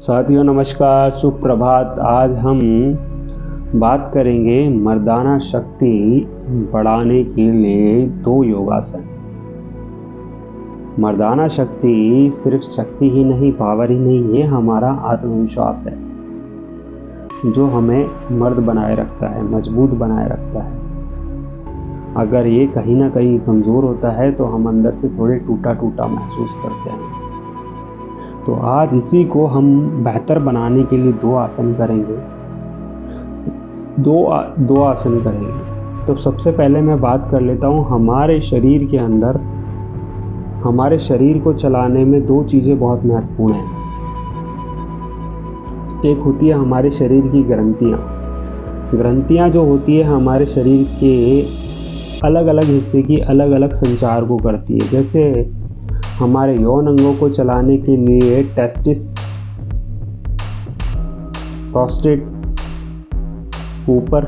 साथियों नमस्कार, सुप्रभात। आज हम बात करेंगे मर्दाना शक्ति बढ़ाने के लिए 2 योगासन। मर्दाना शक्ति सिर्फ शक्ति ही नहीं, पावर ही नहीं, ये हमारा आत्मविश्वास है जो हमें मर्द बनाए रखता है, मजबूत बनाए रखता है। अगर ये कहीं ना कहीं कमज़ोर होता है तो हम अंदर से थोड़े टूटा टूटा महसूस करते हैं। तो आज इसी को हम बेहतर बनाने के लिए 2 आसन करेंगे। दो आसन करेंगे। तो सबसे पहले मैं बात कर लेता हूँ हमारे शरीर के अंदर, हमारे शरीर को चलाने में 2 चीज़ें बहुत महत्वपूर्ण हैं। एक होती है हमारे शरीर की ग्रंथियाँ। ग्रंथियाँ जो होती है हमारे शरीर के अलग अलग हिस्से की अलग अलग संचार को करती है। जैसे हमारे यौन अंगों को चलाने के लिए टेस्टिस, प्रोस्टेट, ऊपर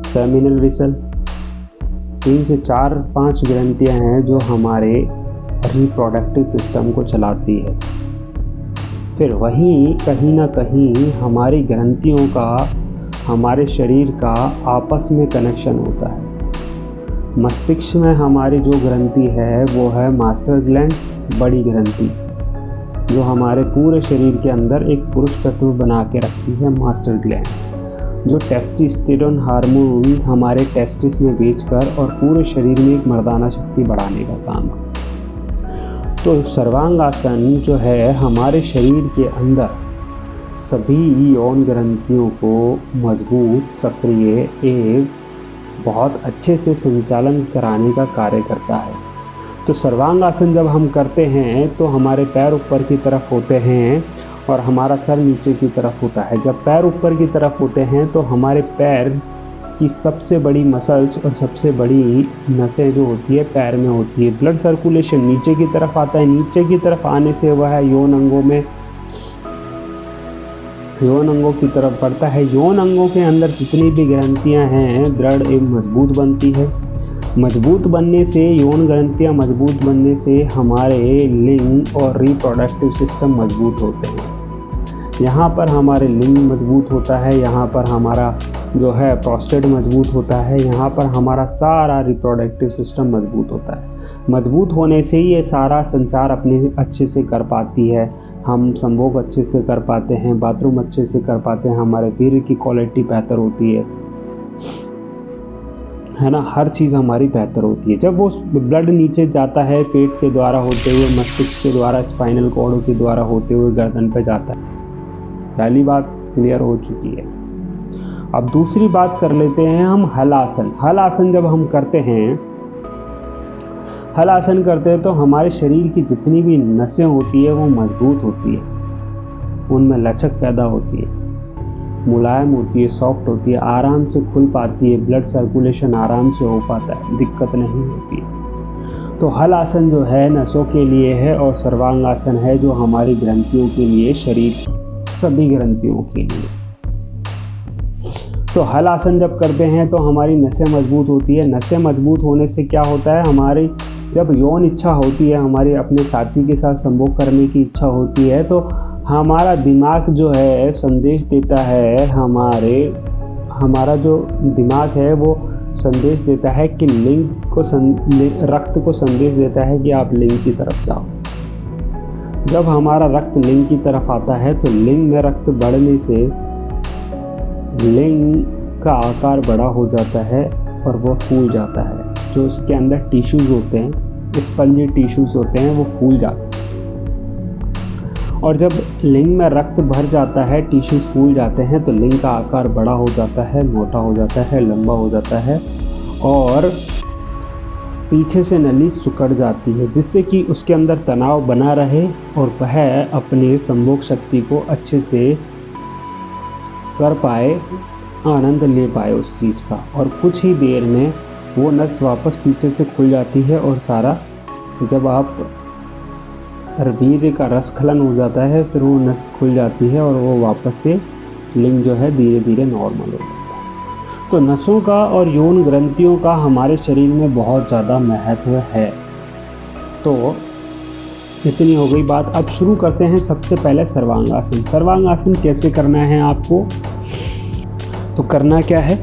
सेमिनल विसल, 3 से 4-5 ग्रंथियां हैं जो हमारे रिप्रोडक्टिव सिस्टम को चलाती है। फिर वहीं कहीं ना कहीं हमारी ग्रंथियों का, हमारे शरीर का आपस में कनेक्शन होता है। मस्तिष्क में हमारी जो ग्रंथि है वो है मास्टर ग्लैंड, बड़ी ग्रंथि, जो हमारे पूरे शरीर के अंदर एक पुरुष तत्व बना के रखती है, मास्टर ग्लैंड, जो टेस्टोस्टेरोन हार्मोन हमारे टेस्टिस में बेचकर और पूरे शरीर में एक मर्दाना शक्ति बढ़ाने का काम करती है। तो सर्वांगासन जो है हमारे शरीर के अंदर सभी यौन ग्रंथियों को मजबूत, सक्रिय एवं बहुत अच्छे से संचालन कराने का कार्य करता है। तो सर्वांगासन जब हम करते हैं तो हमारे पैर ऊपर की तरफ होते हैं और हमारा सर नीचे की तरफ होता है। जब पैर ऊपर की तरफ होते हैं तो हमारे पैर की सबसे बड़ी मसल्स और सबसे बड़ी नसें जो होती है पैर में होती है। ब्लड सर्कुलेशन नीचे की तरफ आता है। नीचे की तरफ आने से वह यौन अंगों की तरफ बढ़ता है। यौन अंगों के अंदर जितनी भी ग्रंथियां हैं दृढ़ एवं मजबूत बनती है। मजबूत बनने से, यौन ग्रंथियां मजबूत बनने से हमारे लिंग और रिप्रोडक्टिव सिस्टम मजबूत होते हैं। यहाँ पर हमारे लिंग मजबूत होता है, यहाँ पर हमारा जो है प्रोस्टेट मजबूत होता है, यहाँ पर हमारा सारा रिप्रोडक्टिव सिस्टम मजबूत होता है। मजबूत होने से ही ये सारा संचार अपने अच्छे से कर पाती है। हम संभोग अच्छे से कर पाते हैं, बाथरूम अच्छे से कर पाते हैं, हमारे वीर्य की क्वालिटी बेहतर होती है ना। हर चीज़ हमारी बेहतर होती है। जब वो ब्लड नीचे जाता है पेट के द्वारा होते हुए, मस्तिष्क के द्वारा, स्पाइनल कॉर्ड के द्वारा होते हुए गर्दन पे जाता है। पहली बात क्लियर हो चुकी है। अब दूसरी बात कर लेते हैं हम हलासन। हलासन जब हम करते हैं, हलासन करते हैं तो हमारे शरीर की जितनी भी नसें होती है वो मजबूत होती है, उनमें लचक पैदा होती है, मुलायम होती है, सॉफ्ट होती है, आराम से खुल पाती है, ब्लड सर्कुलेशन आराम से हो पाता है, दिक्कत नहीं होती है। तो हलासन जो है नसों के लिए है और सर्वांगासन है जो हमारी ग्रंथियों के लिए, शरीर की सभी ग्रंथियों के लिए। तो हलासन जब करते हैं तो हमारी नसें मजबूत होती है। नसें मजबूत होने से क्या होता है, हमारी जब यौन इच्छा होती है, हमारी अपने साथी के साथ संभोग करने की इच्छा होती है, तो हमारा दिमाग जो है संदेश देता है, हमारा जो दिमाग है वो संदेश देता है कि रक्त को संदेश देता है कि आप लिंग की तरफ जाओ। जब हमारा रक्त लिंग की तरफ आता है तो लिंग में रक्त बढ़ने से लिंग का आकार बड़ा हो जाता है और वो फूल जाता है। जो उसके अंदर टिश्यूज होते हैं, स्पंजी टिश्यूज होते हैं, वो फूल जाते हैं। और जब लिंग में रक्त भर जाता है, टिश्यूज फूल जाते हैं, तो लिंग का आकार बड़ा हो जाता है, मोटा हो जाता है, लंबा हो जाता है और पीछे से नली सिकुड़ जाती है, जिससे कि उसके अंदर तनाव बना रहे और वह अपने संभोग शक्ति को अच्छे से कर पाए, आनंद ले पाए उस चीज़ का। और कुछ ही देर में वो नस वापस पीछे से खुल जाती है और सारा, जब आप वीर्य का रसखलन हो जाता है फिर वो नस खुल जाती है और वो वापस से लिंग जो है धीरे धीरे नॉर्मल हो जाता है। तो नसों का और यौन ग्रंथियों का हमारे शरीर में बहुत ज़्यादा महत्व है। तो इतनी हो गई बात। अब शुरू करते हैं सबसे पहले सर्वांगासन। सर्वांगासन कैसे करना है आपको? तो करना क्या है,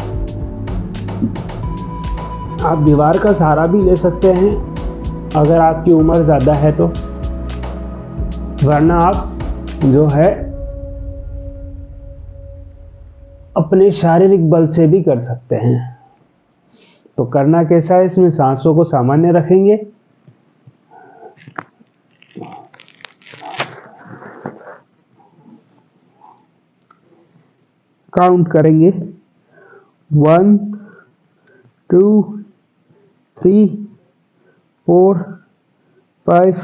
आप दीवार का सहारा भी ले सकते हैं अगर आपकी उम्र ज़्यादा है तो, वरना आप जो है अपने शारीरिक बल से भी कर सकते हैं। तो करना कैसा है, इसमें सांसों को सामान्य रखेंगे, काउंट करेंगे 1 2 3 4 5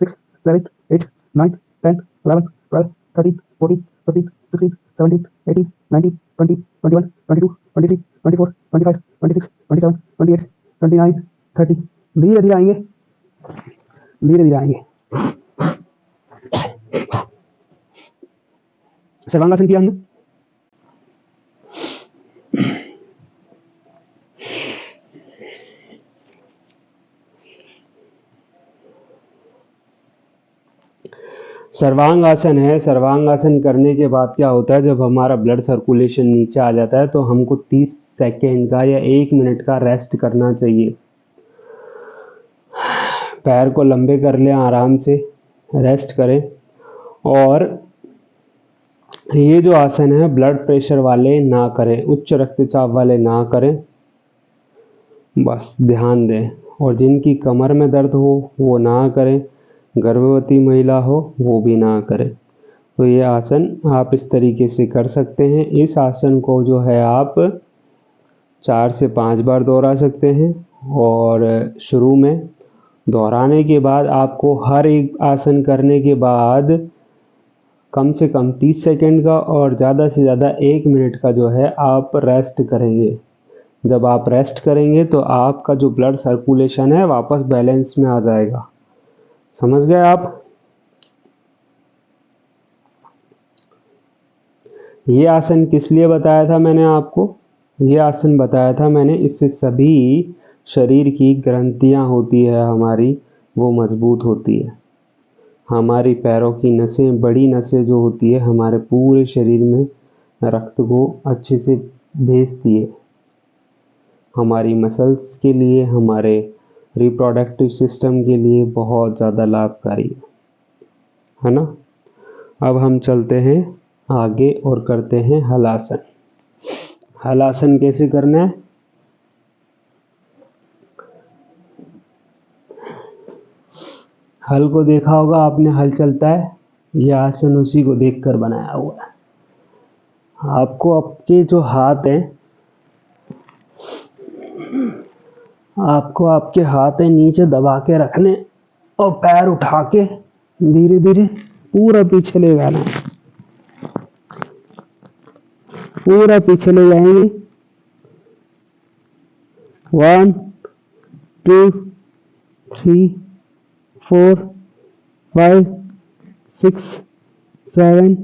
6 7 8 9 10 11 12 13 14 15 16 17 18 19 20 21 22 23 24 25 26 27 28 29 30। धीरे धीरे आएंगे, धीरे धीरे आएंगे। सर्वांगासन किया हमने। सर्वांगासन है। सर्वांगासन करने के बाद क्या होता है, जब हमारा ब्लड सर्कुलेशन नीचे आ जाता है तो हमको 30 सेकेंड का या 1 मिनट का रेस्ट करना चाहिए। पैर को लंबे कर लें, आराम से रेस्ट करें। और ये जो आसन है ब्लड प्रेशर वाले ना करें, उच्च रक्तचाप वाले ना करें, बस ध्यान दें। और जिनकी कमर में दर्द हो वो ना करें, गर्भवती महिला हो वो भी ना करें। तो ये आसन आप इस तरीके से कर सकते हैं। इस आसन को जो है आप 4 से 5 बार दोहरा सकते हैं। और शुरू में दोहराने के बाद आपको हर एक आसन करने के बाद कम से कम 30 सेकेंड का और ज़्यादा से ज़्यादा 1 मिनट का जो है आप रेस्ट करेंगे। जब आप रेस्ट करेंगे तो आपका जो ब्लड सर्कुलेशन है वापस बैलेंस में आ जाएगा। समझ गए आप? ये आसन किस लिए बताया था मैंने आपको? ये आसन बताया था मैंने, इससे सभी शरीर की ग्रंथियां होती है हमारी, वो मजबूत होती है। हमारी पैरों की नसें, बड़ी नसें जो होती है हमारे पूरे शरीर में रक्त को अच्छे से भेजती है। हमारी मसल्स के लिए, हमारे रिप्रोडक्टिव सिस्टम के लिए बहुत ज़्यादा लाभकारी है ना। अब हम चलते हैं आगे और करते हैं हलासन। हलासन कैसे करना है? हल को देखा होगा आपने, हल चलता है, यह आसन उसी को देखकर बनाया हुआ है। आपको आपके जो हाथ हैं, आपको आपके हाथ है नीचे दबा के रखने और पैर उठा के धीरे धीरे पूरा पीछे ले जाना है, पूरा पीछे ले जाएंगे। 1 2 3 4 5 6 7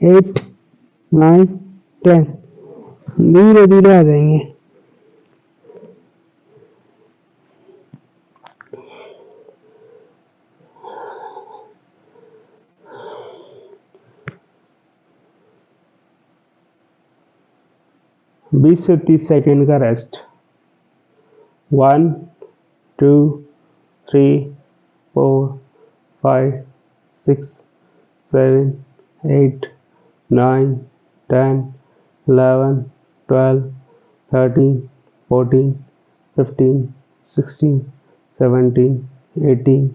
8 9 10। धीरे धीरे आ जाएंगे। बीस से 30 सेकेंड का रेस्ट। 1 2 3 4 5 6 7 8 9 10 11 12 13 14 15 16 17 18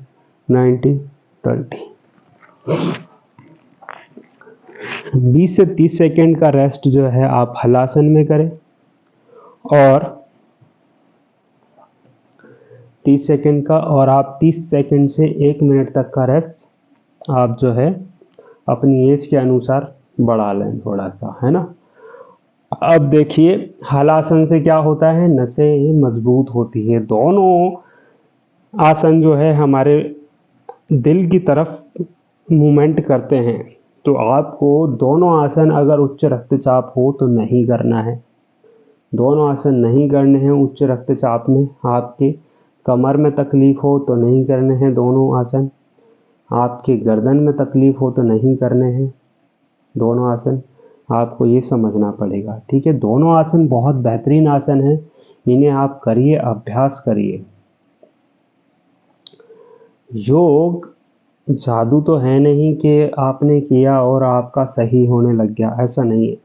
19 20। 20 से 30 सेकेंड का रेस्ट जो है आप हलासन में करें। और 30 सेकेंड का, और आप 30 सेकेंड से 1 मिनट तक का रेस्ट आप जो है अपनी एज के अनुसार बढ़ा लें थोड़ा सा, है ना। अब देखिए हलासन से क्या होता है, नसें मजबूत होती है। दोनों आसन जो है हमारे दिल की तरफ मूवमेंट करते हैं। तो आपको दोनों आसन, अगर उच्च रक्तचाप हो तो नहीं करना है। दोनों आसन नहीं करने हैं उच्च रक्तचाप में। आपके कमर में तकलीफ हो तो नहीं करने हैं दोनों आसन। आपके गर्दन में तकलीफ हो तो नहीं करने हैं दोनों आसन, आपको ये समझना पड़ेगा। ठीक है, दोनों आसन बहुत बेहतरीन आसन है, इन्हें आप करिए, अभ्यास करिए। योग जादू तो है नहीं कि आपने किया और आपका सही होने लग गया, ऐसा नहीं है।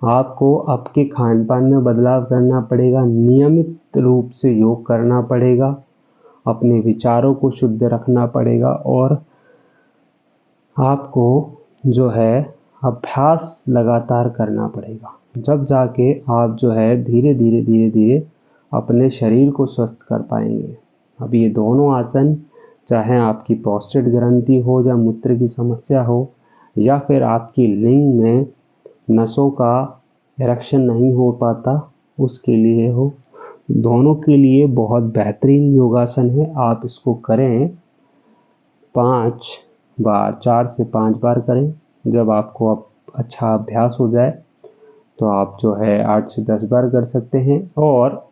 आपको आपके खान पान में बदलाव करना पड़ेगा, नियमित रूप से योग करना पड़ेगा, अपने विचारों को शुद्ध रखना पड़ेगा और आपको जो है अभ्यास लगातार करना पड़ेगा। जब जाके आप जो है धीरे धीरे अपने शरीर को स्वस्थ कर पाएंगे। अब ये दोनों आसन, चाहे आपकी प्रोस्टेट ग्रंथि हो या मूत्र की समस्या हो या फिर आपकी लिंग में नसों का इरेक्शन नहीं हो पाता, उसके लिए हो, दोनों के लिए बहुत बेहतरीन योगासन है। आप इसको करें 5 बार, 4 से 5 बार करें। जब आपको अच्छा अभ्यास हो जाए तो आप जो है 8 से 10 बार कर सकते हैं। और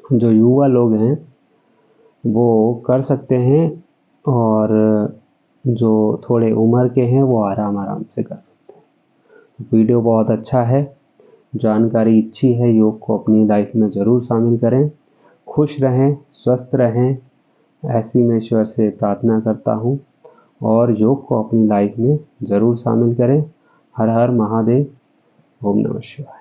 जो युवा लोग हैं वो कर सकते हैं और जो थोड़े उम्र के हैं वो आराम से कर सकते हैं। वीडियो बहुत अच्छा है, जानकारी अच्छी है, योग को अपनी लाइफ में ज़रूर शामिल करें। खुश रहें, स्वस्थ रहें, ऐसी मैं ईश्वर से प्रार्थना करता हूँ और योग को अपनी लाइफ में ज़रूर शामिल करें। हर हर महादेव, ओम नमः शिवाय।